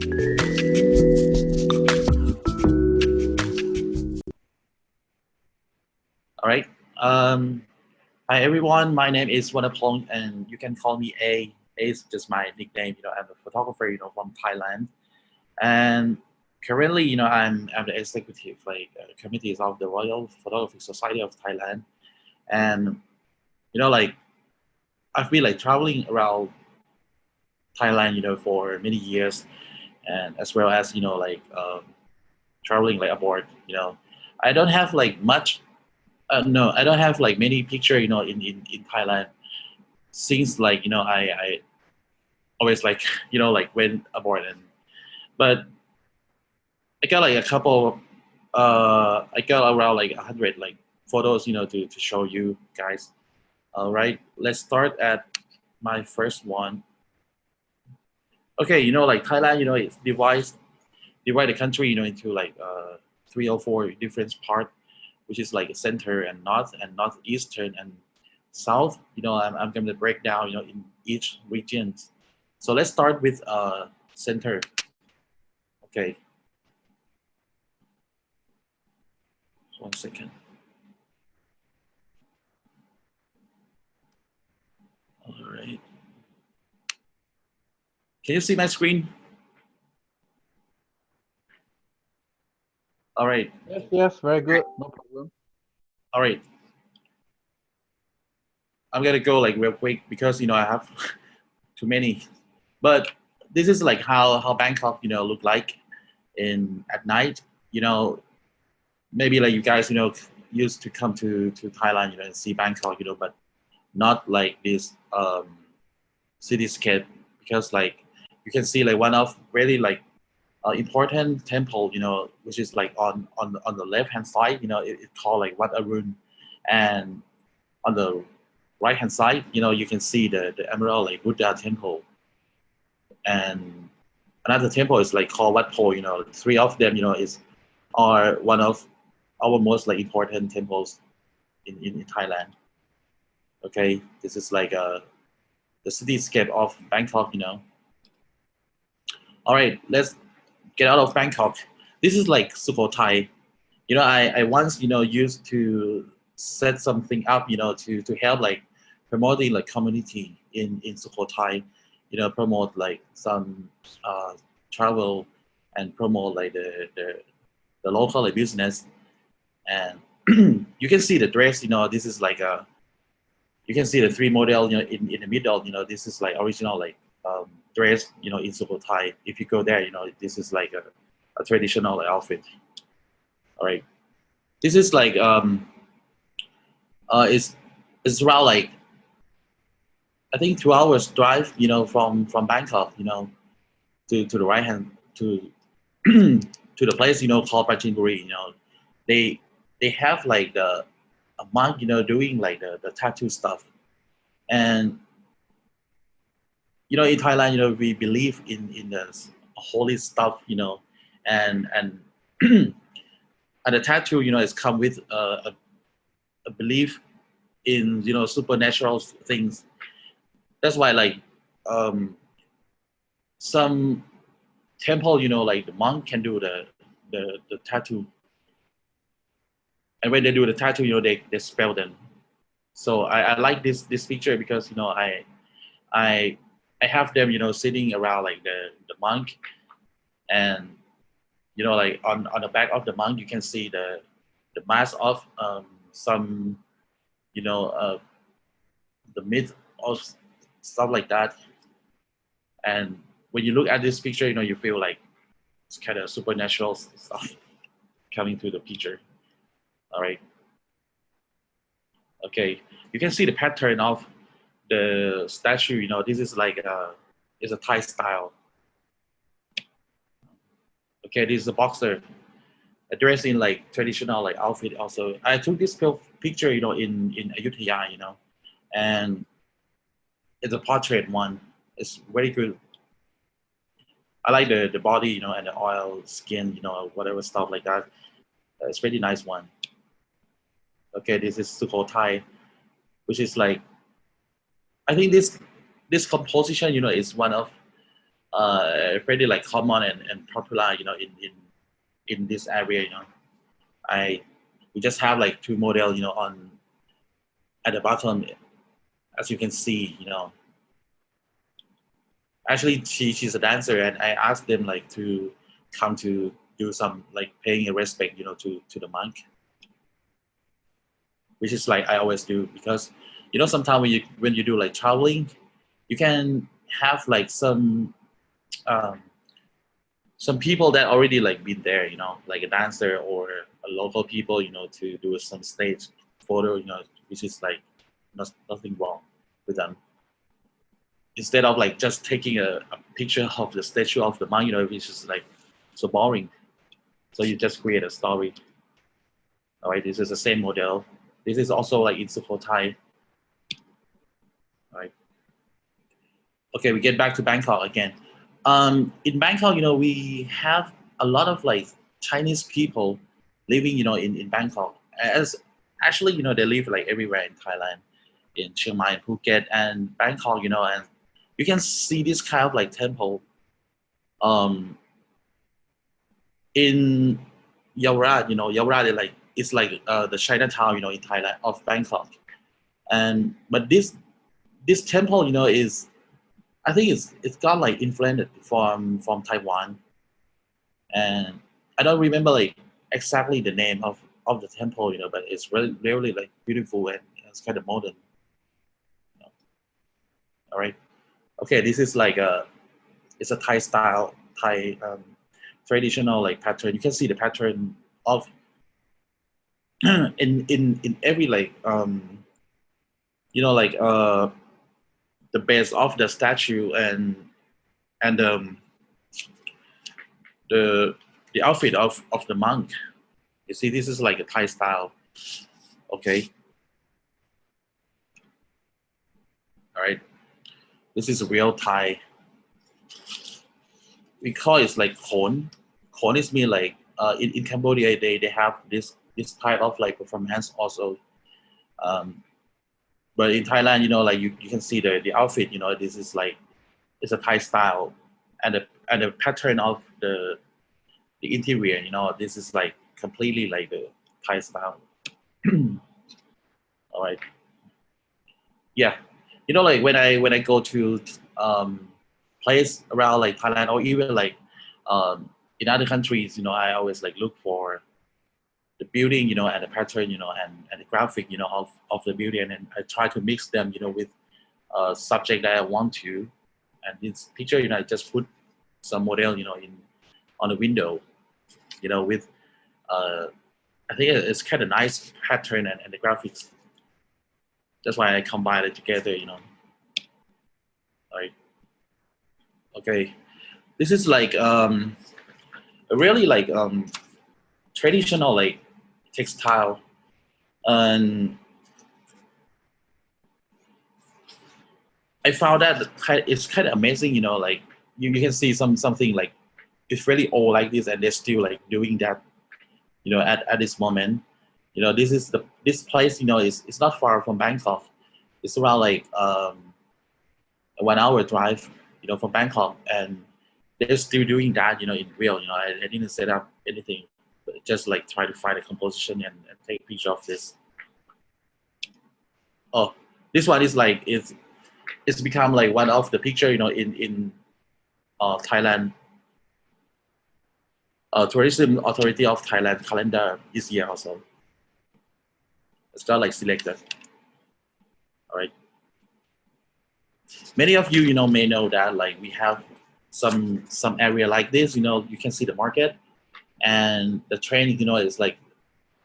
All right. Hi everyone. My name is Wannapong, and you can call me A. A is just my nickname. I'm a photographer. From Thailand, and currently, I'm the executive committees of the Royal Photography Society of Thailand, and like I've been traveling around Thailand, for many years, and as well as traveling abroad. I don't have much. No, I don't have many picture. In Thailand, since I always went abroad, but I got a couple. I got around 100 photos. To show you guys. All right, let's start at my first one. Okay, Thailand. It's divide the country. Into 3 or 4 different part, which is center and northeastern and south. I'm going to break down. In each region. So let's start with center. Okay. 1 second. All right. Can you see my screen? All right. Yes, very good. No problem. All right. I'm gonna go real quick because I have too many. But this is how Bangkok look like at night. Maybe you guys used to come to Thailand and see Bangkok but not this cityscape, because you can see one of really important temple which is on the left hand side. It's called Wat Arun, and on the right hand side you can see the emerald Buddha temple, and another temple is called Wat Po. 3 of them are one of our most important temples in Thailand. Okay, this is the cityscape of Bangkok. All right, let's get out of Bangkok. This is Sukhothai. I once used to set something up to help promoting community in Sukhothai. Promote some travel and promote the local business. And you can see the dress. This is you can see the 3 model in the middle. This is original dress in Sukhothai. If you go there, this is a traditional outfit. All right, this is it's around I think 2 hours drive from Bangkok to the right hand to to the place called Prachinburi. They have a monk doing the tattoo stuff. And in Thailand we believe in the holy stuff and and the tattoo is come with a belief in supernatural things. That's why some temple the monk can do the tattoo, and when they do the tattoo they spell them. So I like this picture because I have them sitting around the monk, and on the back of the monk you can see the mask of some the myth or stuff like that. And when you look at this picture you feel it's kind of supernatural stuff coming through the picture. All right. Okay, you can see the pattern of the statue. This is is a Thai style. Okay, this is a boxer dressed in traditional outfit. Also, I took this picture in Ayutthaya, and it's a portrait one. It's very good. I like the body and the oil skin whatever stuff like that. It's very nice one. Okay, this is Sukhothai, which is I think this composition is one of pretty like common and popular, you know, in this area, you know. We just have like two models, you know, on at the bottom, as you can see, you know. Actually, she's a dancer, and I asked them like to come to do some like paying a respect, you know, to the monk, which is like I always do because, you know, sometimes when you do like traveling, you can have like um, some people that already like been there, you know, like a dancer or a local people, you know, to do some stage photo, you know, which is like nothing wrong with them. Instead of like just taking a picture of the statue of the monk, you know, which is like so boring. So you just create a story. All right, this is the same model. This is also like in Sukhothai. All right. Okay, we get back to Bangkok again. In Bangkok, you know, we have a lot of like Chinese people living, you know, in Bangkok. As actually, you know, they live like everywhere in Thailand, in Chiang Mai and Phuket and Bangkok, you know, and you can see this kind of like temple in Yaowarat, you know, Yaowarat is like it's like the Chinatown, you know, in Thailand of Bangkok. And but this temple, you know, is I think it's got like influenced from Taiwan, and I don't remember like exactly the name of the temple, you know, but it's really like beautiful and it's kind of modern. You know. All right, okay, this is like it's a Thai style Thai traditional like pattern. You can see the pattern of in every like you know like the base of the statue and the the outfit of the monk. You see, this is like a Thai style. Okay, all right. This is a real Thai. We call it like khon. Khon is mean like in Cambodia they have this type of like performance also. Um, but in Thailand, you know, like you can see the outfit. You know, this is like it's a Thai style, and the pattern of the interior. You know, this is like completely like the Thai style. All right. Yeah, you know, like when I go to place around like Thailand or even like in other countries, you know, I always like look for the building, you know, and the pattern, you know, and the graphic, you know, of the building, and I try to mix them, you know, with subject that I want to. And this picture, you know, I just put some model, you know, in on the window, you know, with uh, I think it's kind of nice pattern and the graphics. That's why I combine it together, you know. Like, okay, this is like a really like traditional like textile, and I found that it's kind of amazing, you know, like you can see something like it's really old like this, and they're still like doing that, you know, at this moment. You know, this place, you know, is it's not far from Bangkok. It's around like a 1 hour drive, you know, from Bangkok, and they're still doing that, you know, in real. You know, I didn't set up anything, but just like try to find a composition and take a picture of this. Oh, this one is like it's become like one of the picture, you know, in Thailand Tourism Authority of Thailand calendar this year also. It's not like selected. All right. Many of you, you know, may know that like we have some area like this. You know, you can see the market, and the train, you know, is like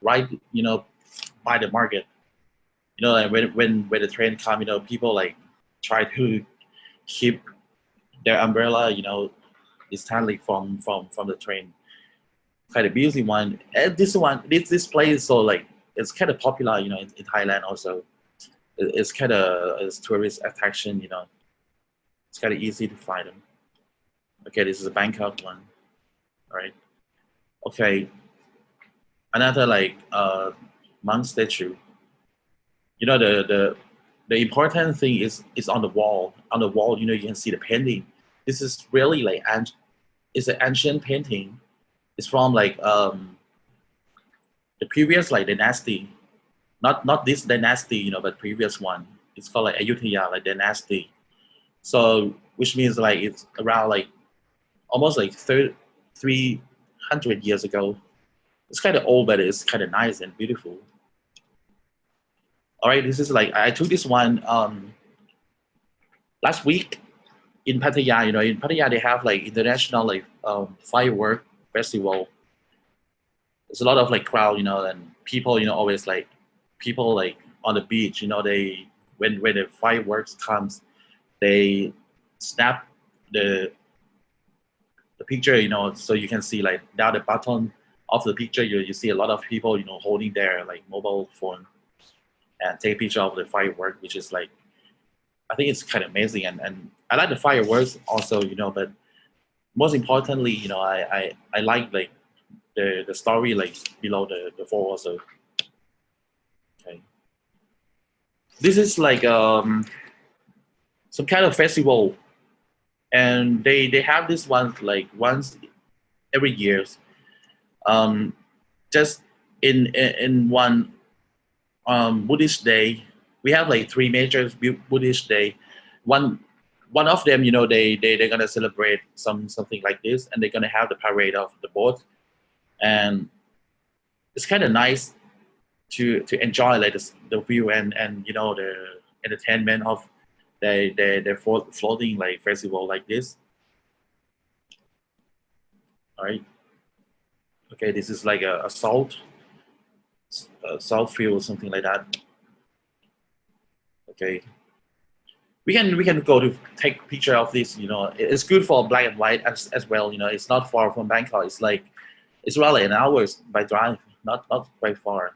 right, you know, by the market. You know, like when the train come, you know, people like try to keep their umbrella, you know, distantly from the train. Kind of busy one. And this place is so like it's kind of popular, you know, in Thailand also. It's kind of a tourist attraction, you know. It's kind of easy to find them. Okay, this is a Bangkok one. All right. Okay, another like monk statue. You know, the important thing is on the wall. On the wall, you know, you can see the painting. this is really like it's an ancient painting. It's from like the previous like dynasty, not this dynasty, but previous one. It's called like Ayutthaya like dynasty. So which means like it's around like almost like 300 years ago. It's kind of old, but it's kind of nice and beautiful. All right, this is like I took this one last week in Pattaya. In Pattaya they have like international like firework festival. There's a lot of like crowd, and people, always like people like on the beach. They when the fireworks comes, they snap the the picture, so you can see like down the bottom of the picture, you see a lot of people, holding their like mobile phone and take a picture of the firework, which is like I think it's kind of amazing, and I like the fireworks also, but most importantly, I like like the story like below the fall also. Okay, this is like some kind of festival, and they have this one like once every year. Um, just in one Buddhist day, we have like three major Buddhist day. One one of them, they're gonna celebrate something like this, and they're gonna have the parade of the boat, and it's kind of nice to enjoy like the view and the entertainment of the floating like festival like this. All right. Okay, this is like a salt field or something like that. Okay, we can go to take picture of this. It's good for black and white as well. It's not far from Bangkok. It's around like an hour by drive, not quite far.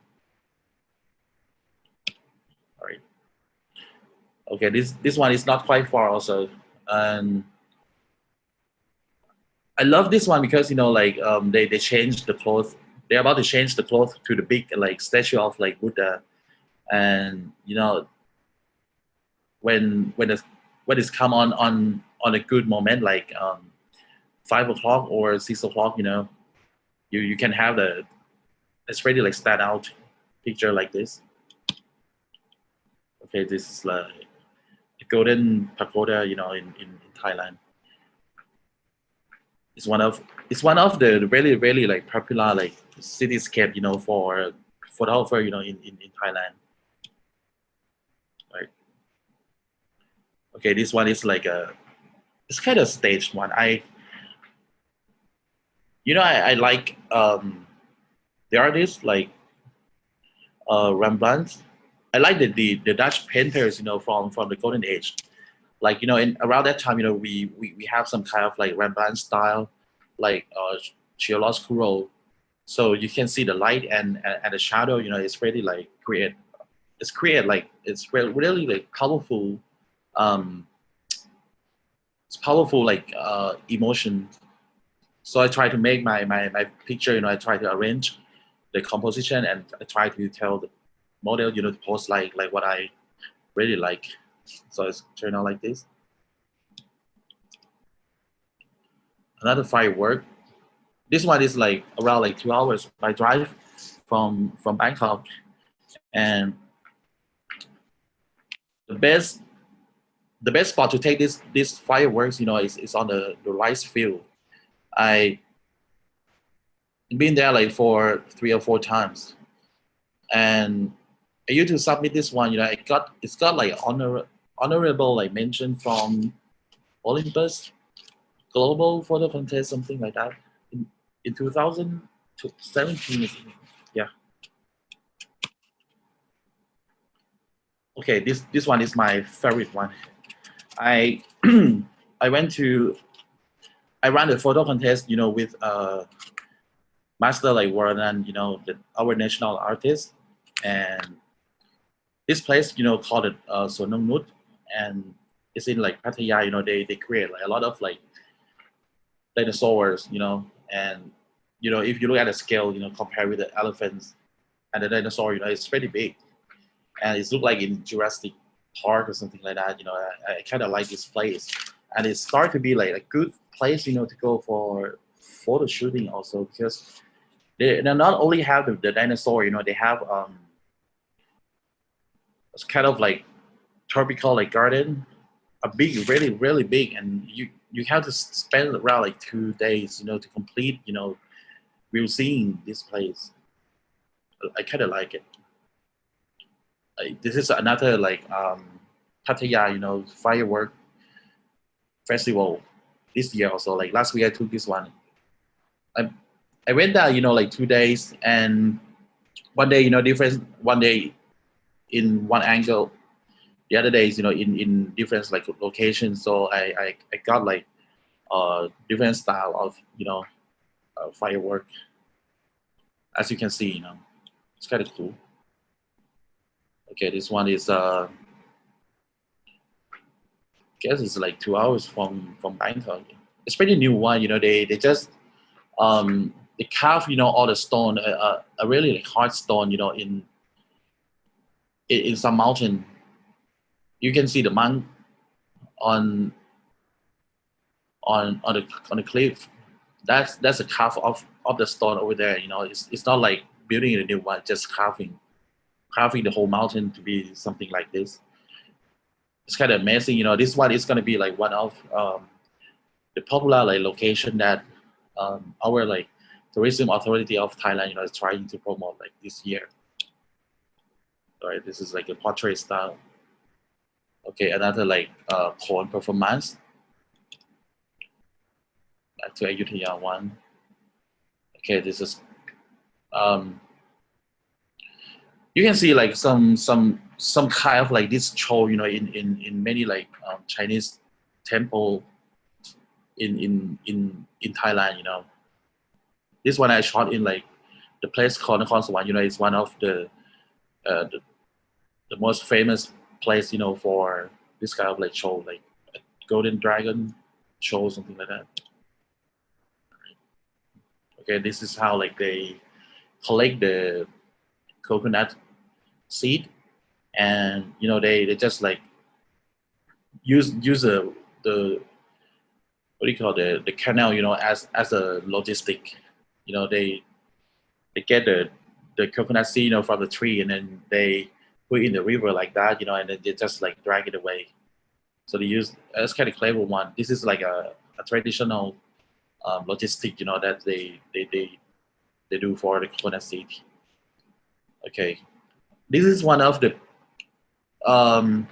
All right. Okay, this one is not quite far also, and I love this one because like they changed the clothes. They're about to change the clothes to the big like statue of like Buddha, and when it's come on a good moment like 5 o'clock or 6 o'clock, you can have it's really like stand out picture like this. Okay, this is like a golden pagoda, in Thailand. It's one of the really really like popular like cityscape, for photographer, in Thailand. Right. Okay, this one is like it's kind of staged one. I like the artist like Rembrandt. I like the Dutch painters, from the Golden Age. Like in around that time, we have some kind of like Rembrandt style, like chiaroscuro. So you can see the light and the shadow. It's really like create. It's create like it's really like powerful. Um, it's powerful like emotion. So I try to make my picture. I try to arrange the composition, and I try to tell the model, to post like what I really like. So it's turned out like this. Another firework. This one is like around like 2 hours by drive from Bangkok, and the best the best spot to take this fireworks, is on the rice field. I been there like for 3 or 4 times, and I used to submit this one. It's got like honorable like mention from Olympus Global Photo Contest, something like that, in 2017. Yeah. Okay, this one is my favorite one. I I went to I ran a photo contest, with Master like Warren and our national artist, and this place, called it Sonam Nut, and it's in like Pattaya. They create like a lot of like dinosaurs, and if you look at the scale, compared with the elephants and the dinosaur, it's pretty big, and it's look like in Jurassic Park or something like that. I kind of like this place. and it started to be like a good place, to go for photo shooting also, because they not only have the dinosaur, they have it's kind of like tropical like garden, a big, really, really big, and you have to spend around like 2 days, to complete, view seeing this place. I kind of like it. This is another like Pattaya, firework festival this year also. Like last week I took this one. I I went there, like 2 days, and one day, different. One day in one angle, the other days, in different like locations. So I got like different style of firework. As you can see, it's kind of cool. Okay, this one is I guess it's like 2 hours from Bangkok. It's pretty new one. They just they carve all the stone, a really like, hard stone, in some mountain. You can see the monk on the cliff. That's a carve of the stone over there. It's not like building a new one, just carving the whole mountain to be something like this. It's kind of amazing. This one is gonna be like one of the popular like location that our like tourism authority of Thailand, is trying to promote like this year. All right, this is like a portrait style. Okay, another like porn performance. Back to Ayutthaya one. Okay, this is um, you can see like some kind of like this show, in many like Chinese temple in Thailand. This one I shot in like the place called Nakhon Sawan. It's one of uh, the the most famous place, for this kind of like show, like a Golden Dragon show, something like that. Okay, this is how like they collect the coconut seed, and they just like use the what do you call the canal, as a logistic. They get the coconut seed, from the tree, and then they put it in the river like that, and then they just like drag it away. So they use that's kind of clever one. This is like a traditional logistic, that they do for the coconut seed. Okay, this is one of the um,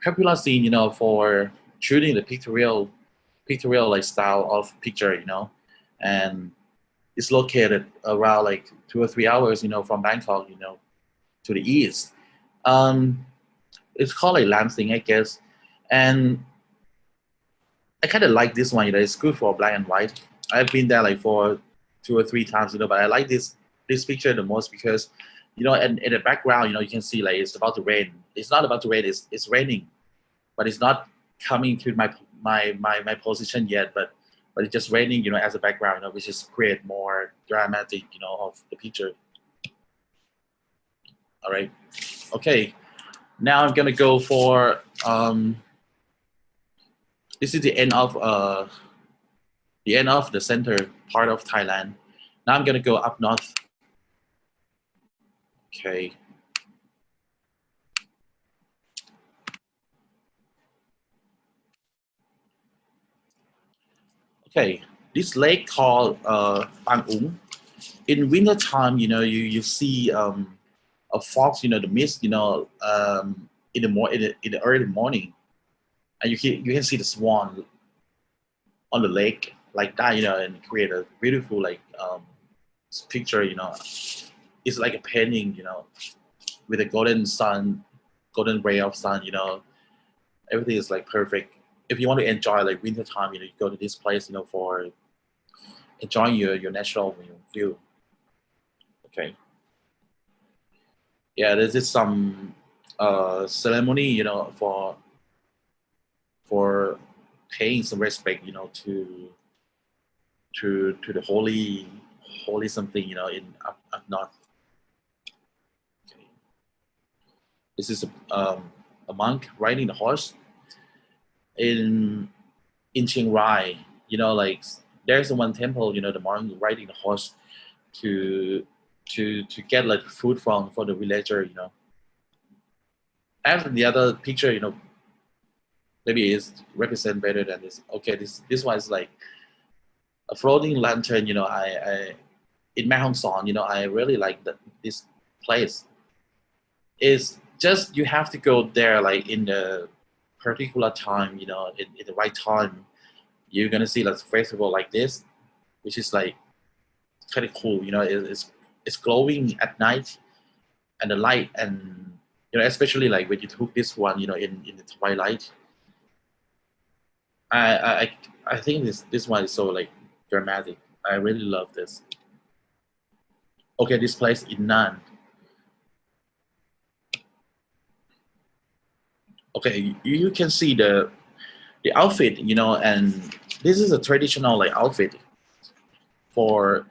popular scene, for shooting the pictorial like style of picture, and it's located around like 2 or 3 hours, from Bangkok, to the east. Um, it's called like Lansing, I guess, and I kind of like this one. It's good for black and white. I've been there like for 2 or 3 times, but I like this picture the most because, and in the background, you can see like it's about to rain. It's not about to rain. It's raining, but it's not coming to my position yet. But it's just raining, as a background, which is create more dramatic, of the picture. All right. Okay. Now I'm gonna go for this is the end of the center part of Thailand. Now I'm gonna go up north. Okay. Okay. This lake called Pang. In winter time, you see a fox, the mist, in the early morning, and you can see the swan on the lake like that, and create a beautiful like picture. It's like a painting, with a golden sun, golden ray of sun. Everything is like perfect. If you want to enjoy like winter time, you go to this place, for enjoying your natural view. Okay. Yeah, there's just some ceremony, for paying some respect, to the holy something, in up north. Okay. This is a monk riding the horse in in Chiang Rai, like there's one temple, the monk riding the horse to to get like food from the villager, And the other picture, maybe is represent better than this. Okay, this one is like a floating lantern. I in Mae Hong Son, I really like this place. Is just you have to go there like in the particular time, in the right time. You're gonna see like festival like this, which is like kind of cool. It's glowing at night and the light and especially like when you took this one, in the twilight. I I I think this one is so like dramatic. I really love this. Okay, this place in Nan. Okay, you can see the outfit, and this is a traditional like outfit for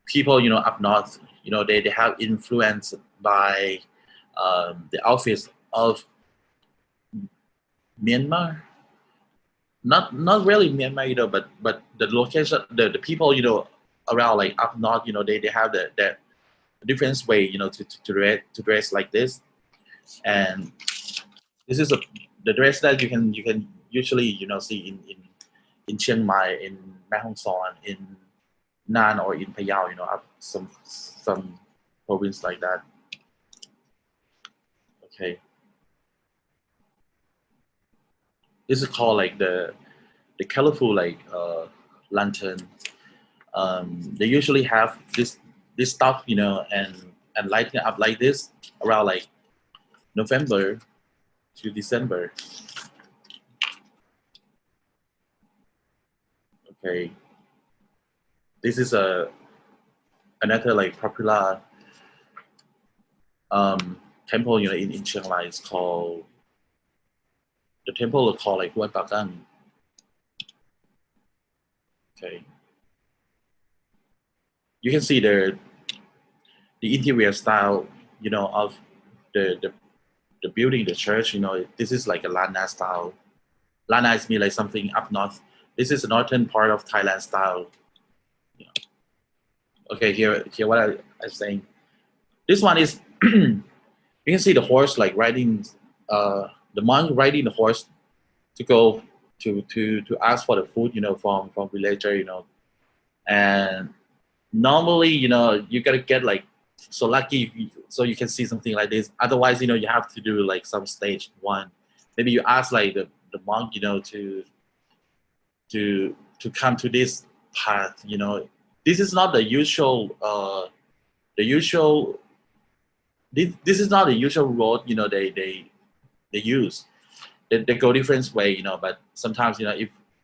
people, up north. They have influence by the outfits of Myanmar. Not really Myanmar, but the location, the people, around like up north, they have the different way, to dress like this. And this is the dress that you can usually see in Chiang Mai, in Mae Hong Son, in Nan, or in Phayao, up some province like that. Okay, this is called like the colorful like lantern. They usually have this stuff, and lighting up like this around like November to December. Okay, this is another like popular temple, in Chiang Mai. It's called the temple is called like Wannapong. Okay, you can see the interior style, of the building, the church. This is like a Lana style. Lana is mean like something up north. This is the northern part of Thailand style. Okay, here what I'm saying. This one is you can see the horse like riding, the monk riding the horse to go to ask for the food, from villager, and normally, you gotta get like so lucky so you can see something like this. Otherwise, you have to do like some stage one. Maybe you ask like the monk, to come to this path. This is not the usual. This is not the usual road. They use. They go different way. But sometimes,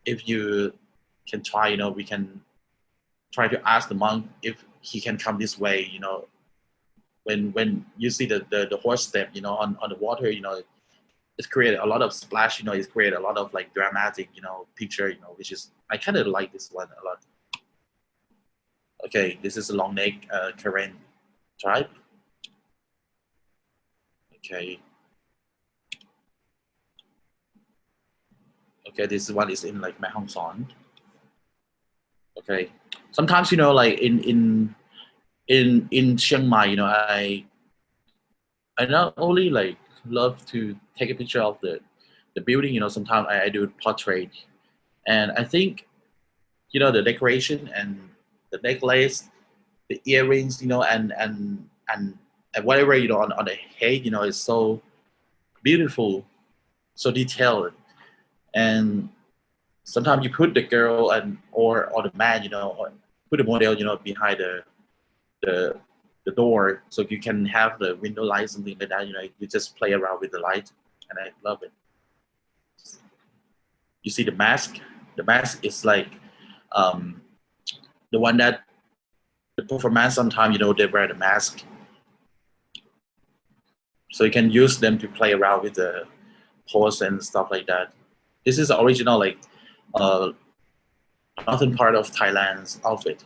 if you can try, we can try to ask the monk if he can come this way. When you see the horse step, on the water, it's created a lot of splash. It's created a lot of like dramatic, picture. Which is I kind of like this one a lot. Okay, this is a long neck Karen tribe. Okay. Okay, this one is in like Mae Hong Son. Okay, sometimes like in Chiang Mai, I not only like love to take a picture of the building. Sometimes I do portrait, and I think the decoration and the necklace, the earrings, and whatever on the head, is so beautiful, so detailed, and sometimes you put the girl or the man, or put the model, behind the the door, so you can have the window light, something like that. You just play around with the light, and I love it. You see the mask. The mask is like um, the one that the performance. Sometimes they wear the mask, so you can use them to play around with the pose and stuff like that. This is the original like uh, northern part of Thailand's outfit.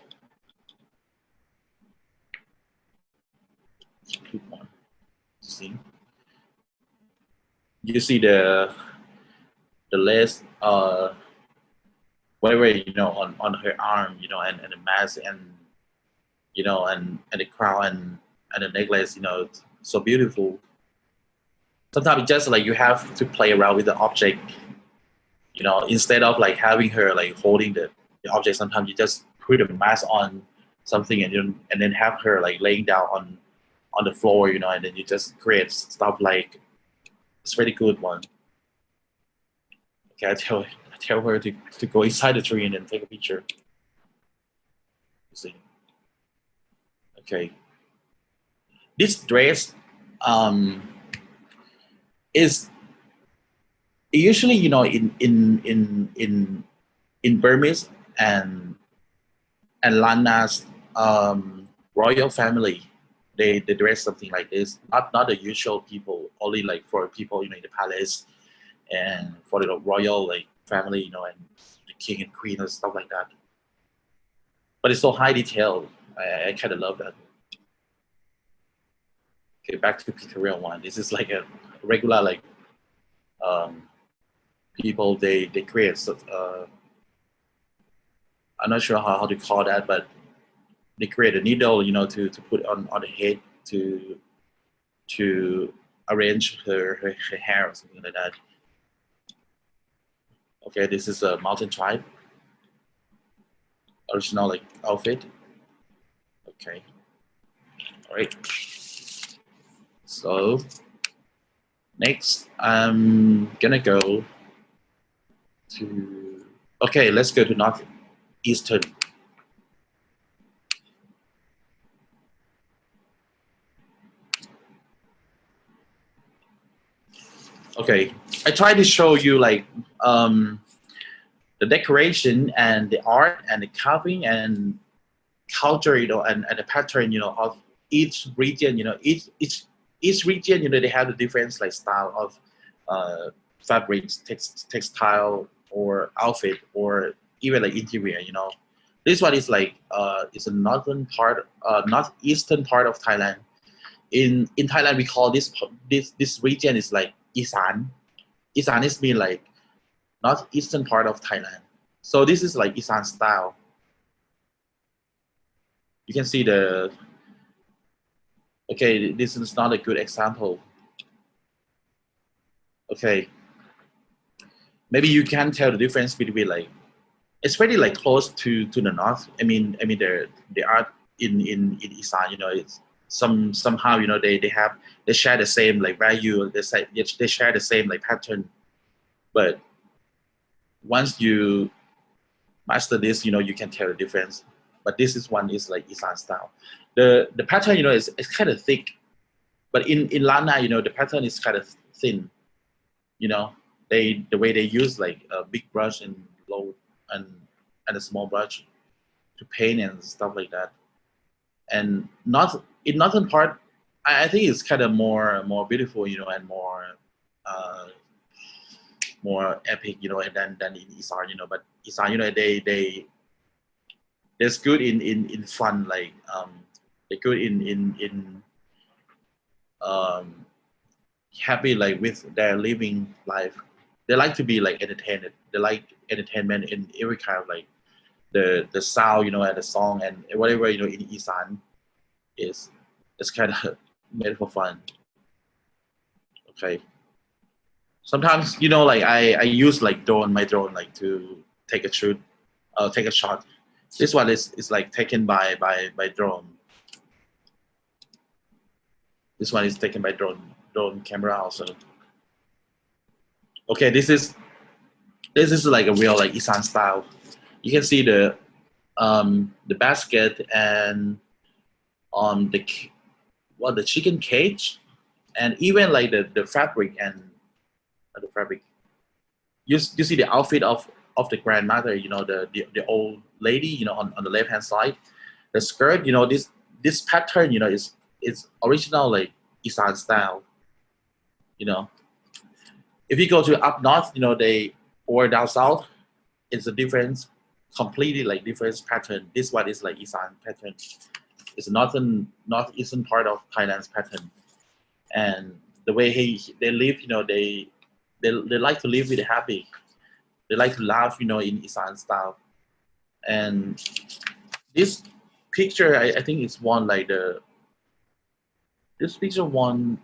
Keep on. See, you see the lace whatever, you know, on her arm, you know, and the mask, and you know, and the crown, and the necklace, you know, it's so beautiful. Sometimes it's just like you have to play around with the object, you know, instead of like having her like holding the object. Sometimes you just put a mask on something, and then have her like laying down on the floor, you know, and then you just create stuff like it's really good one. Okay, I tell her to go inside the tree and then take a picture. You see. Okay. This dress is usually, you know, in Burmese and Lana's royal family, they dress something like this. Not the usual people, only like for people, you know, in the palace, and for the royal like family, you know, and the king and queen and stuff like that. But it's so high detail. I kind of love that. Okay, back to the pictorial one. This is like a regular like um, people they create. So, I'm not sure how to call that, but they create a needle, you know, to put on the head to arrange her hair or something like that. Okay, this is a mountain tribe original like outfit. Okay, all right. So next, I'm gonna go to. Okay, let's go to northeastern. Okay, I try to show you like the decoration and the art and the carving and culture, you know, and the pattern, you know, of each region. You know, each region, you know, they have a different like style of fabrics, textile, or outfit, or even like interior. You know, this one is like it's a northeastern part of Thailand. In Thailand, we call this region is like Isan. Isan is mean like northeastern part of Thailand. So this is like Isan style. You can see the. Okay, this is not a good example. Okay, maybe you can tell the difference between like it's pretty like close to the north. I mean the art in Isan, you know, it's somehow, you know, they share the same like value. They share the same like pattern, but once you master this, you know, you can tell the difference. But this is one is like Isan style. The pattern, you know, is kind of thick, but in Lana, you know, the pattern is kind of thin. You know, the way they use like a big brush and low and and a small brush to paint and stuff like that. And not in northern part, I think it's kind of more beautiful, you know, and uh, more epic, you know, than in Isan, you know. But Isan, you know, they there's good in fun, like they're good in um, happy like with their living life. They like to be like entertained. They like entertainment in every kind of like the sound, you know, and the song and whatever, you know, in Isan is it's kind of made for fun. Okay. Sometimes, you know, like I use like my drone like to take a shoot, take a shot. This one is like taken by drone. This one is taken by drone camera also. Okay, this is like a real like Isan style. You can see the basket and the the chicken cage, and even like the fabric and the fabric. You see the outfit of the grandmother, you know, the old lady, you know, on the left hand side. The skirt, you know, this pattern, you know, is original like Isan style. You know, if you go to up north, you know, they or down south, it's a different, completely like different pattern. This one is like Isan pattern. It's northeastern part of Thailand's pattern, and the way they live, you know, they like to live with happy. they like to laugh, you know, in Isan style. And this picture, I think it's one like this picture won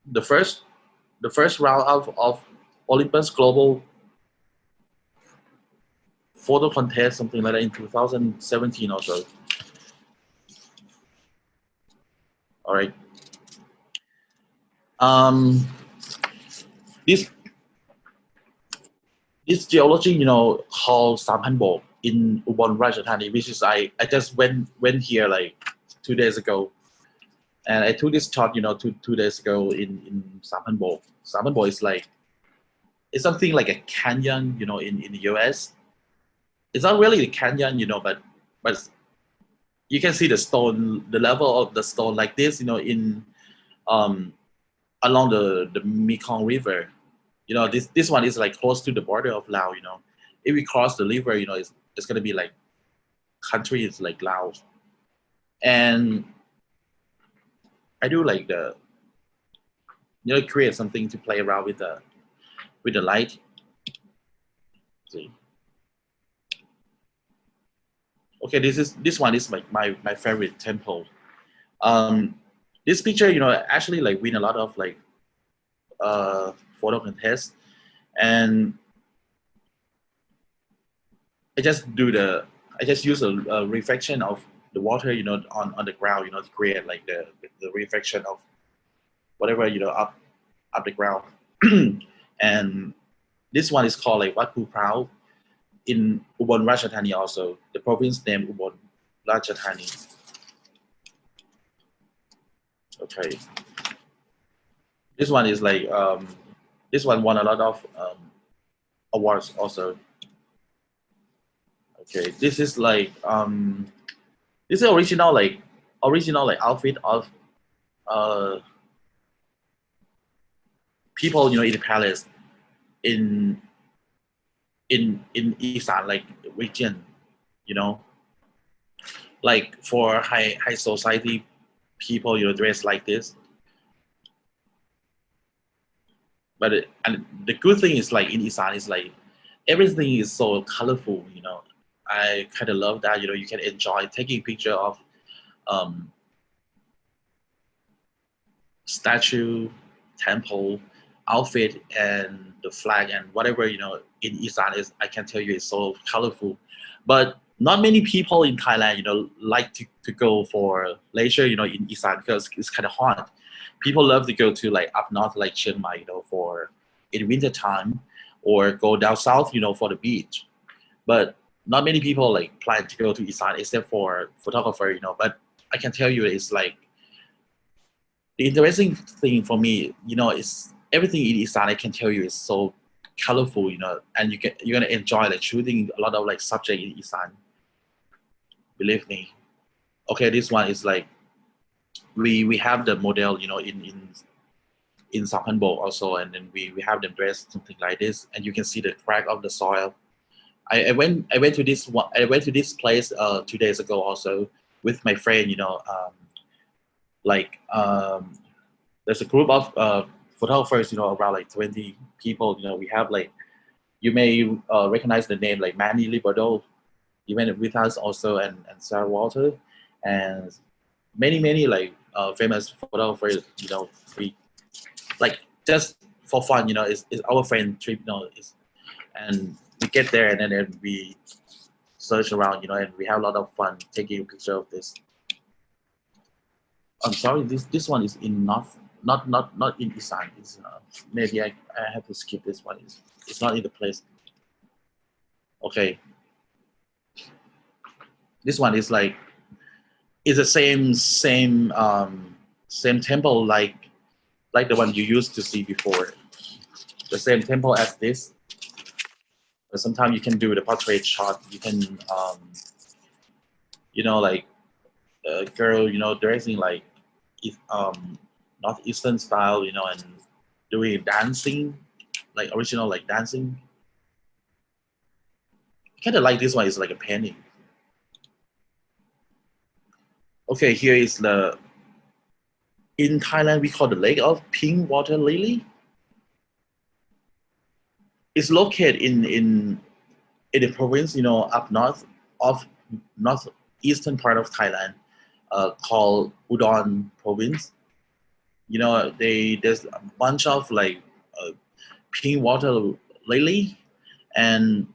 the first round of Olympus Global Photo Contest, something like that, in 2017 or so. All right. This geology, you know, called Samhanbok in Ubon Ratchathani, which is I just went here like 2 days ago, and I took this shot, you know, two days ago in Samhanbok. Samhanbok is like, it's something like a canyon, you know, in the US. It's not really a canyon, you know, but you can see the stone, the level of the stone like this, you know, in along the Mekong River. You know, this one is like close to the border of Laos. You know, if we cross the river, you know, it's gonna be like country is like Laos. And I do like you know, create something to play around with the light. See. Okay, this one is like my favorite temple. This picture, you know, actually like win a lot of like photo contests, and I just use a reflection of the water, you know, on the ground, you know, to create like the reflection of whatever, you know, up the ground. And this one is called like Wat Pu Prao in Ubon Ratchathani also. The province name Ubon Ratchathani. Okay. This one is like this one won a lot of awards also. Okay, this is like this is original like outfit of people, you know, in the palace in Isan like region, you know, like for high society people, you know, dress like this. But and the good thing is like in Isan is like everything is so colorful, you know. I kind of love that, you know, you can enjoy taking picture of um, statue, temple, outfit, and the flag and whatever, you know, in Isan is, I can tell you, is so colorful. But not many people in Thailand, you know, like to go for leisure, you know, in Isan because it's kind of hot. People love to go to like up north, like Chiang Mai, you know, for in winter time, or go down south, you know, for the beach. But not many people like plan to go to Isan except for photographer, you know. But I can tell you, it's like the interesting thing for me, you know, is everything in Isan. I can tell you is so colorful, you know, and you're gonna enjoy like shooting a lot of like subject in Isan. Believe me. Okay, this one is like we have the model, you know, in Sampanbo also, and then we have them dressed something like this, and you can see the crack of the soil. I went to this one. I went to this place 2 days ago also with my friend. You know, like there's a group of photographers. You know, around like 20 people. You know, we have like you may recognize the name like Manny Liberdo. He went with us also, and Sarah Walter, and many like famous photographers. You know, we like just for fun. You know, it's our friend trip. You know, and we get there and then we search around, you know, and we have a lot of fun taking a picture of this. I'm sorry, this one is in north, not in Isan. It's maybe I have to skip this one. It's not in the place. Okay, this one is like it's the same temple like the one you used to see before. The same temple as this. But sometimes you can do the portrait shot. You can you know, like a girl, you know, dressing like northeastern style, you know, and doing dancing, like original like dancing. I kind of like this one. It's like a painting. Okay, here is the in Thailand we call the lake of pink water lily. It's located in the province, up north of northeastern part of Thailand, called Udon province. There's a bunch of like pink water lily, and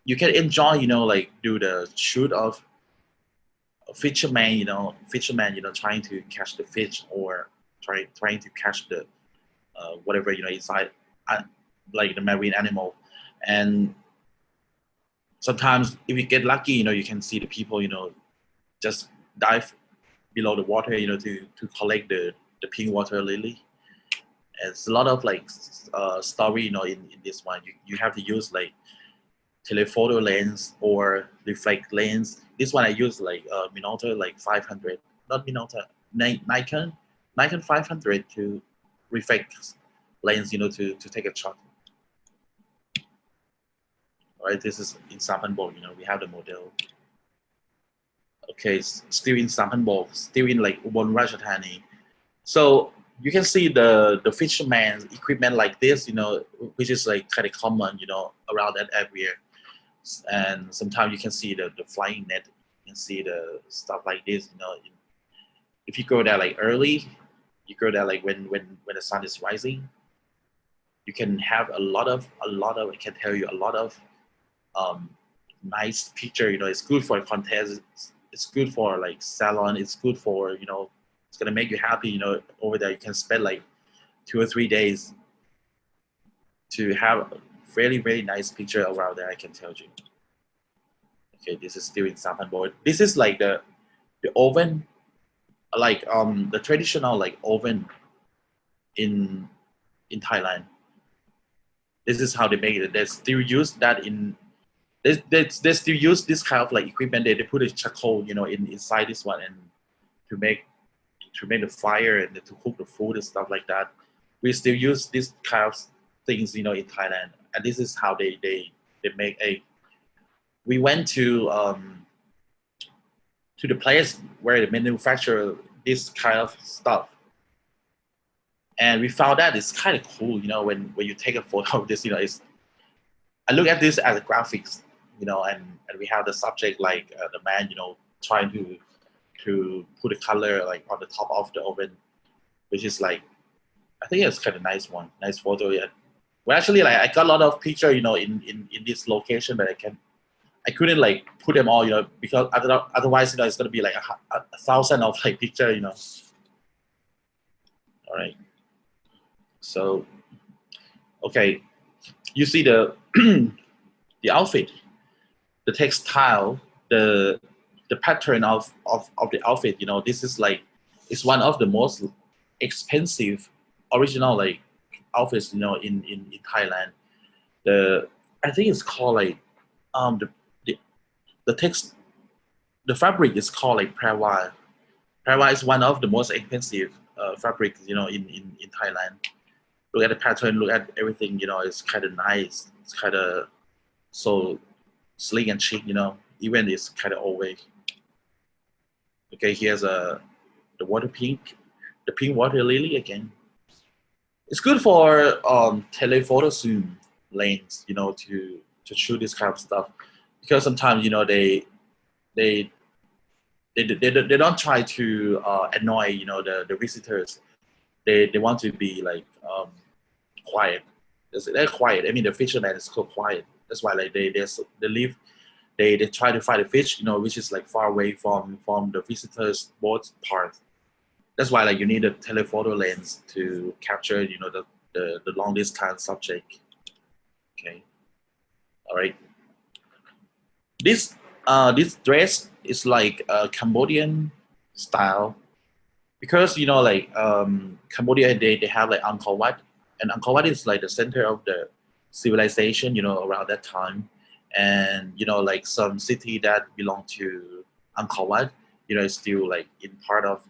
you can enjoy, like do the shoot of fisherman, trying to catch the fish or trying to catch the whatever inside, uh, like the marine animal. And sometimes if you get lucky, you can see the people, just dive below the water, to collect the pink water lily. It's a lot of like story, in this one. You have to use like telephoto lens or reflect lens. This one I use like Minolta like 500, not Minolta, Nikon 500 to reflect lens, to take a shot. All right, this is in Sampanbol, we have the model. Okay, still in Sampanbol, still in like Ubon Ratchathani. So you can see the fisherman's equipment like this, which is like kind of common, around that area. And sometimes you can see the flying net, you can see the stuff like this, if you go there like early, you go there like when the sun is rising, you can have a lot of I can tell you a lot of nice picture. It's good for contest, it's good for like salon, it's good for, it's gonna make you happy. Over there you can spend like 2 or 3 days to have a very, very nice picture around there, I can tell you. Okay, this is still in Sampanbol. This is like the oven, like the traditional like oven in Thailand. This is how they make it. They still use that in they still use this kind of like equipment. They put a charcoal, inside this one, and to make the fire and to cook the food and stuff like that. We still use this kind of things, in Thailand, and this is how they make a. We went to the place where they manufacture this kind of stuff, and we found that it's kind of cool, when you take a photo of this, it's. I look at this as a graphics, and we have the subject like the man, trying to put a color like on the top of the oven, which is like, I think it's kind of nice one, nice photo. Yeah. Well, actually, like I got a lot of picture, in this location, but I couldn't like put them all, because otherwise, it's gonna be like a thousand of like picture, All right. So, okay, you see the the outfit, the textile, the pattern of the outfit. This is like, it's one of the most expensive original like outfits, in Thailand. I think it's called like the the text the fabric is called like prawa. Prawa is one of the most expensive fabrics, in Thailand. Look at the pattern, look at everything, it's kind of nice. It's kind of so sleek and chic, even it's kind of old way. Okay, here's the pink water lily again. It's good for telephoto zoom lens, to shoot this kind of stuff, because sometimes, they they don't try to annoy, the visitors. They want to be like quiet. They're quiet. I mean, the fisherman is so quiet. That's why like they live. They try to find a fish, which is like far away from the visitors' boat part. That's why like you need a telephoto lens to capture, the long distance subject. Okay, all right. This dress is like a Cambodian style, because like Cambodia, they have like Angkor Wat, and Angkor Wat is like the center of the civilization, around that time. And like some city that belong to Angkor Wat, is still like in part of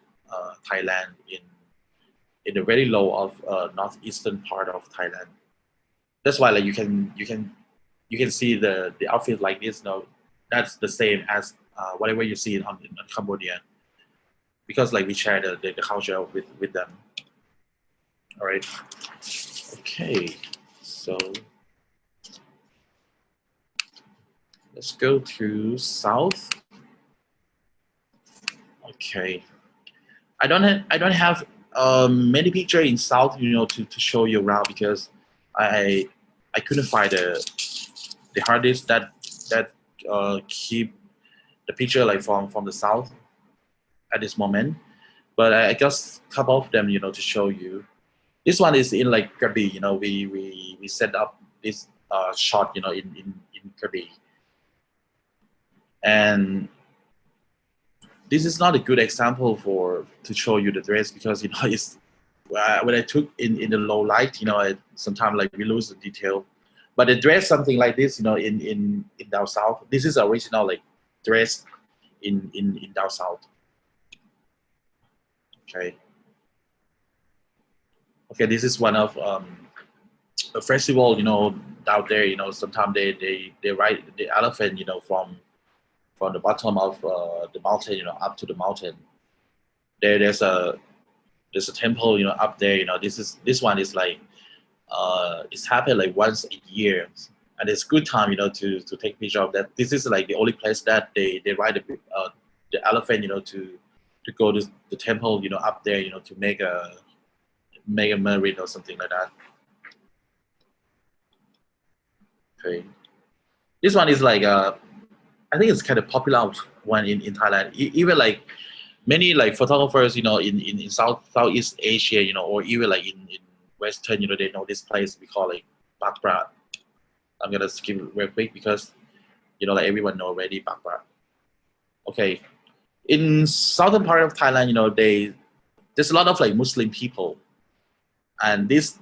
Thailand, in the very low of northeastern part of Thailand. That's why like you can see the outfit like this. That's the same as whatever you see in Cambodia, because like we share the culture with them. All right. Okay. So Let's go to south. Okay, I don't have many picture in south, to show you around because I couldn't find the hard disk that keep the picture like from the south at this moment. But I just a couple of them, to show you. This one is in like Krabi. We set up this shot, in Krabi, and this is not a good example to show you the dress because it's when I took in the low light, sometimes like we lose the detail. But the dress something like this, in down south. This is original like dress in down south. Okay. Okay, this is one of a festival, down there. Sometimes they ride the elephant, from the bottom of the mountain, up to the mountain. There's a temple, up there. This one is like it's happened like once a year, and it's good time, to take picture of that. This is like the only place that they ride the elephant, to go to the temple, up there, to make a merit or something like that. Okay, this one is like I think it's kind of popular one in Thailand. Even like many like photographers, in Southeast Asia, or even like in Western, they know this place we call like Bakra. I'm gonna skip it real quick because like everyone know already Bakra. Okay, in southern part of Thailand, there's a lot of like Muslim people, and this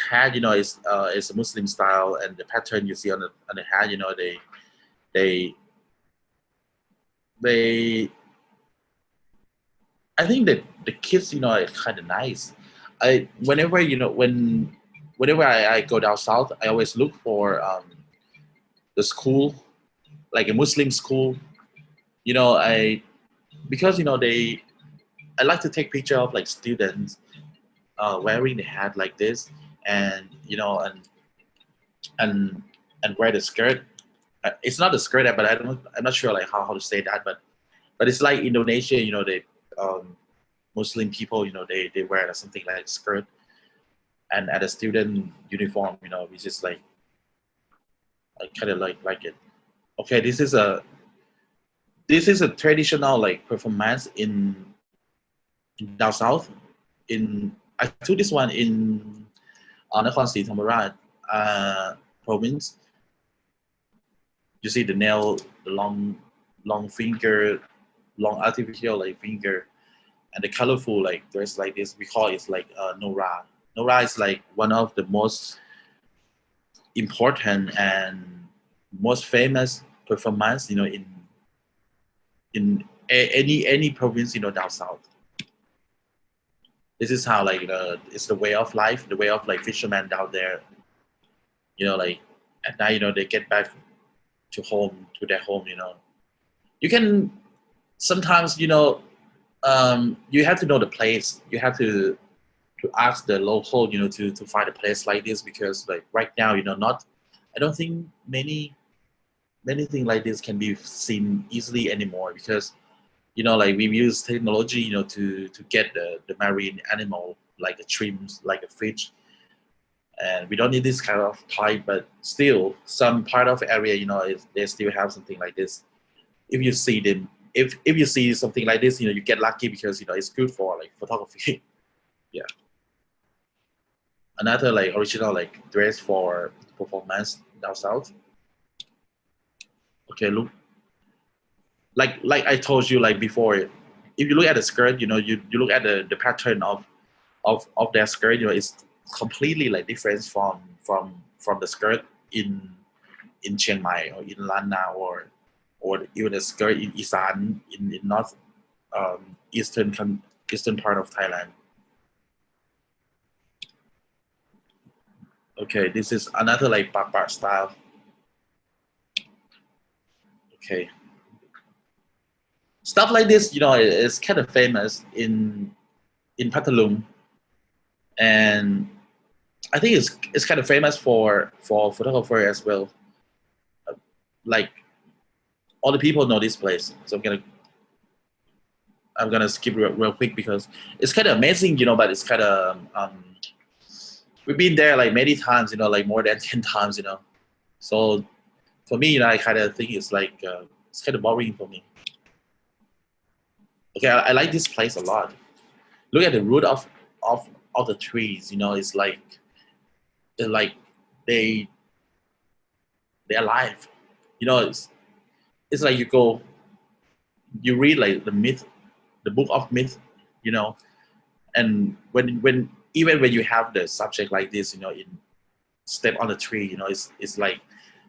hat, is a Muslim style, and the pattern you see on the hat, they I think that the kids, are kind of nice. Whenever whenever I go down south, I always look for the school, like a Muslim school. I because I like to take picture of like students wearing the hat like this, and and wear the skirt. It's not a skirt, but I'm not sure like how to say that, but it's like Indonesia. They Muslim people, they wear something like skirt, and at a student uniform, which is like I kind of like it. Okay, this is a traditional like performance in down south. I took this one in Nakhon Si Thammarat province. You see the nail, the long finger, long artificial like finger, and the colorful like dress like this. We call it like Nora. Nora is like one of the most important and most famous performance, in any province, down south. This is how like it's the way of life, the way of like fishermen down there. Like at night, they get back to their home. You can sometimes, you have to know the place. You have to ask the local, to find a place like this because like right now, not I don't think many things like this can be seen easily anymore because like we use technology, to get the marine animal like a shrimps, like a fish, and we don't need this kind of type, but still some part of area, they still have something like this. If you see them, if you see something like this, you get lucky because it's good for like photography. Yeah, another like original like dress for performance down south. Okay, look, like I told you like before, if you look at the skirt, you look at the pattern of their skirt, it's completely like different from the skirt in Chiang Mai or in Lan Na or even the skirt in Isan in north eastern part of Thailand. Okay, this is another like Bakbar style. Okay, stuff like this, is kind of famous in Patalum, and I think it's kind of famous for photographer as well. Like all the people know this place, so I'm gonna skip real quick because it's kind of amazing, but it's kind of we've been there like many times, like more than 10 times, So for me, I kind of think it's like it's kind of boring for me. Okay, I like this place a lot. Look at the root of the trees. It's like they're like they they're alive. It's like you read like the book of myth, you know, and when even when you have the subject like this, in step on the tree, it's like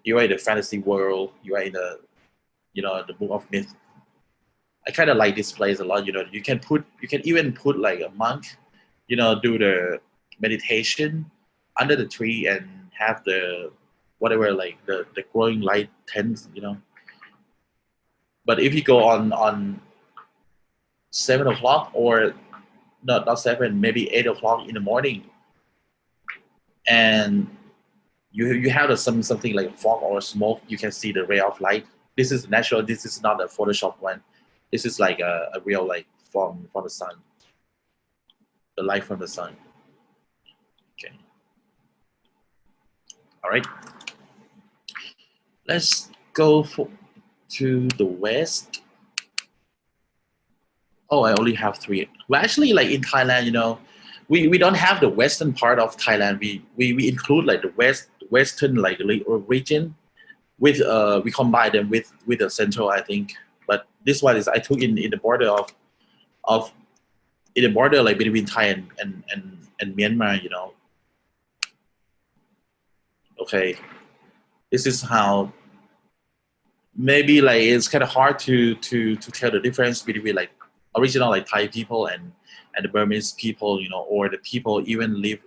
you are in the fantasy world, you are in the book of myth. I kind of like this place a lot. You can even put like a monk, do the meditation under the tree and have the whatever like the glowing light tents. But if you go on 7 o'clock or not 7, maybe 8 o'clock in the morning, and you have something like fog or smoke, you can see the ray of light. This is natural. This is not a Photoshop one. This is like a real light from the sun. The light from the sun. Okay. All right. Let's go to the west. Oh, I only have 3. Well, actually, like in Thailand, we don't have the western part of Thailand. We include like the western like region with we combine them with the central, I think. But this one is I took in the border of in the border like between Thai and Myanmar. Okay, this is how maybe like it's kind of hard to tell the difference between like original like Thai people and the Burmese people, or the people even live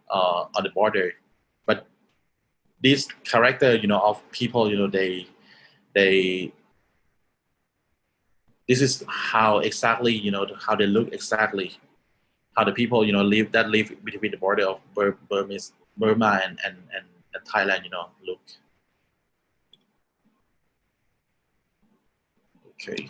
on the border. But this character, of people, they this is how exactly, how they look exactly, how the people, live between the border of Burma and Thailand, look. Okay.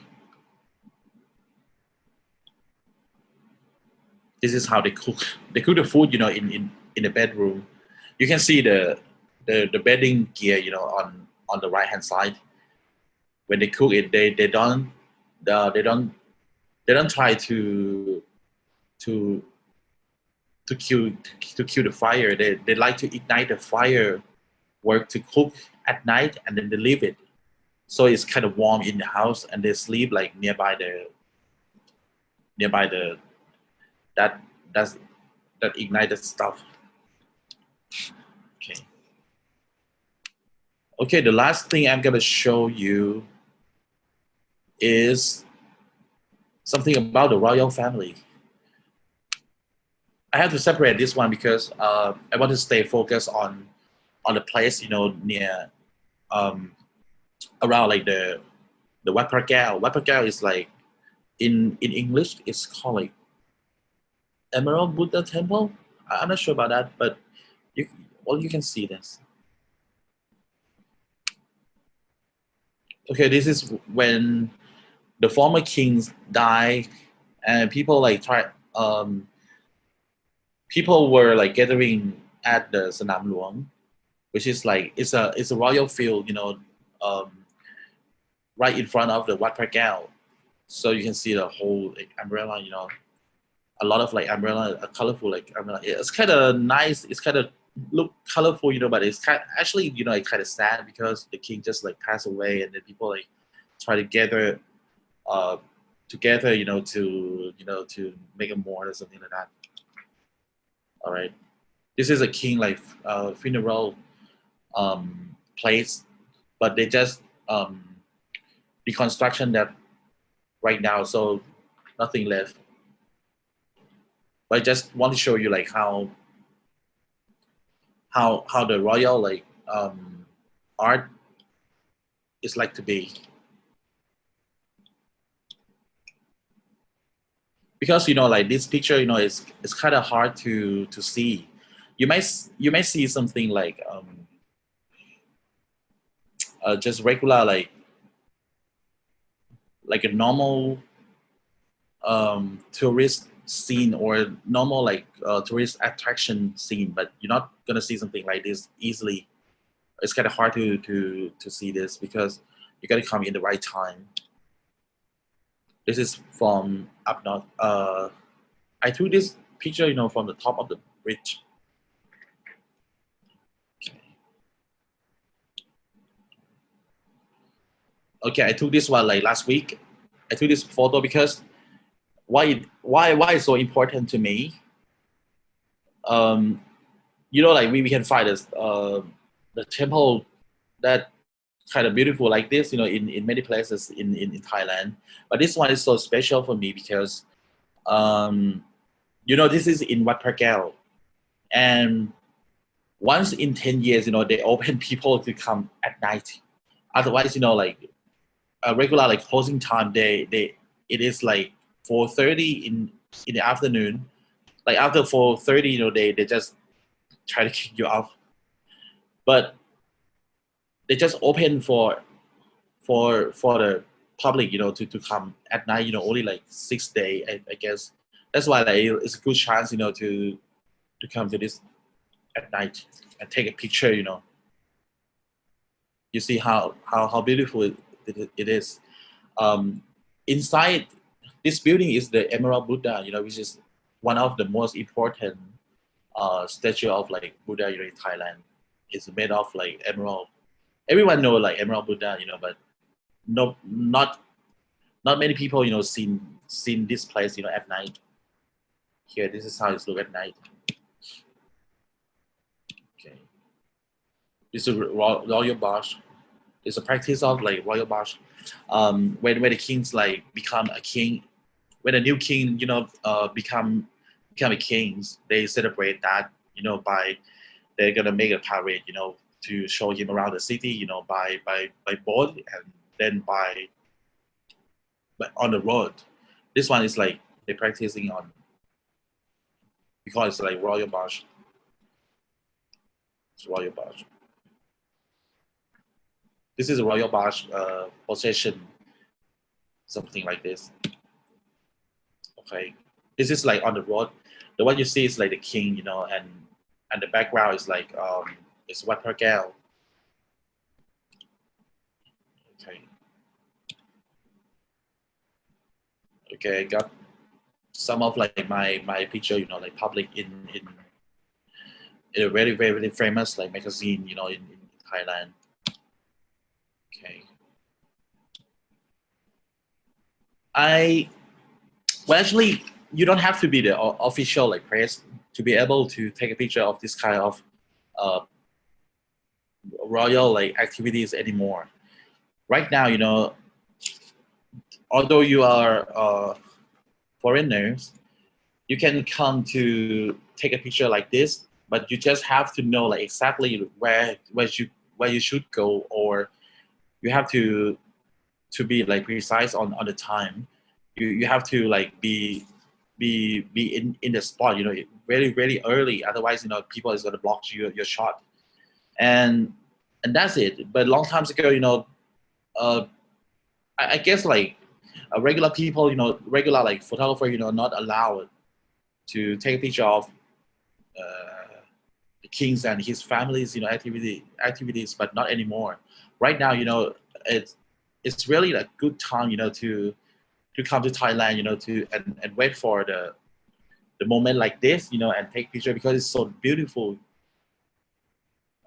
This is how they cook. They cook the food, in the bedroom. You can see the bedding gear, on the right hand side. When they cook it, they don't try to to kill kill the fire. They like to ignite the fire, work to cook at night, and then they leave it. So it's kind of warm in the house, and they sleep like nearby the that that's that ignited stuff. Okay. Okay, the last thing I'm gonna show you is something about the royal family. I have to separate this one because I want to stay focused on the place, near around like the Wat Phra. Wat Phra is like in English it's called like Emerald Buddha Temple. I'm not sure about that, but you can see this. Okay, this is when the former kings die, and people like people were like gathering at the Sanam Luang, which is like it's a royal field, um, right in front of the Wat Phra. So you can see the whole like, umbrella, a lot of like umbrella, a colorful like umbrella. It's kind of nice. It's kind of look colorful, but it's actually, it's kind of sad because the king just like passed away, and then people like try to gather together, to make a mourn or something like that. All right, this is a king like funeral place, but they just deconstruction that right now, so nothing left. But I just want to show you like how the royal like art is like to be, because like this picture, it's kind of hard to see. You may see something like just regular like like a normal tourist scene or normal like tourist attraction scene, but you're not gonna see something like this easily. It's kind of hard to see this because you gotta come in the right time. This is from up north. I took this picture, from the top of the bridge. Okay, I took this one like last week. I took this photo because why it's so important to me. Um, like we can find this the temple that kind of beautiful like this, in many places in Thailand. But this one is so special for me because this is in Wat Phra, and once in 10 years, they open people to come at night. Otherwise, like a regular like closing time, it is like 4:30 in the afternoon. Like after 4:30, they just try to kick you off. But they just open for the public, to come at night, only like 6 days, I guess. That's why like, it's a good chance, to come to this at night and take a picture, You see how beautiful it is. Inside this building is the Emerald Buddha, which is one of the most important statue of like Buddha, in Thailand. It's made of like emerald. Everyone know like Emerald Buddha, but no, not many people, seen this place, at night. Here, this is how it looks at night. Okay, this is royal bash. It's a practice of like royal bash. When the kings like become a king, when a new king, become a kings, they celebrate that, by they're gonna make a parade, to show him around the city, by boat and then by on the road. This one is like they're practicing on because it's like royal bash. It's royal bash. This is a royal bash possession, something like this. Okay, this is like on the road. The one you see is like the king, and the background is like it's Wat Phra. Okay. Okay, I got some of like my picture, like public in a very very famous like magazine, in Thailand. Okay. Well, actually, you don't have to be the official like press to be able to take a picture of this kind of uh, royal like activities anymore. Right now, although you are foreigners, you can come to take a picture like this, but you just have to know like exactly where you should go, or you have to be like precise on the time. You have to like be in the spot, very very early. Otherwise, people is gonna block your shot, and that's it. But long times ago, uh, I guess like regular people, regular like photographer, not allowed to take a picture of the kings and his families, activities, but not anymore. Right now, it's really a good time, to come to Thailand, to and wait for the moment like this, and take picture because it's so beautiful.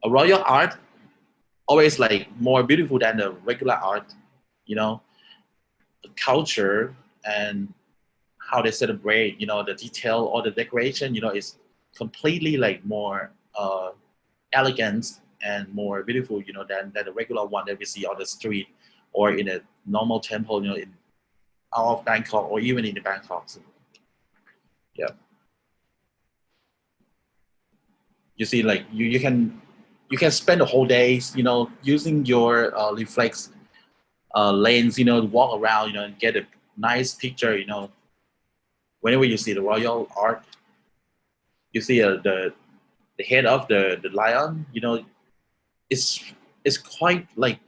A royal art always like more beautiful than the regular art, the culture and how they celebrate, the detail or the decoration, is completely like more elegant and more beautiful, than the regular one that we see on the street or in a normal temple, in out of Bangkok or even in the Bangkok. So, yeah. You see, like you can spend the whole days, using your reflex lens, to walk around, and get a nice picture, whenever you see the royal art, you see the head of the lion, it's quite like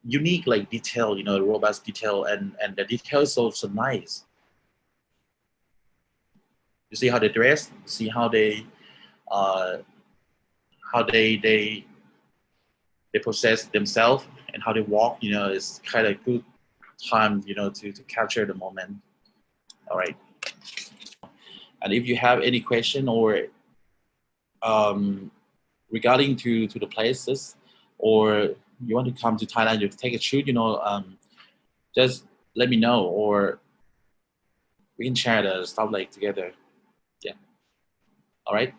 unique like detail, robust detail, and the detail is so nice. You see how they dress, see how they possess themselves and how they walk. It's kind of good time, to capture the moment. All right. And if you have any question or regarding to the places, or you want to come to Thailand, you take a shoot, just let me know, or we can share the stuff like together. Yeah. All right.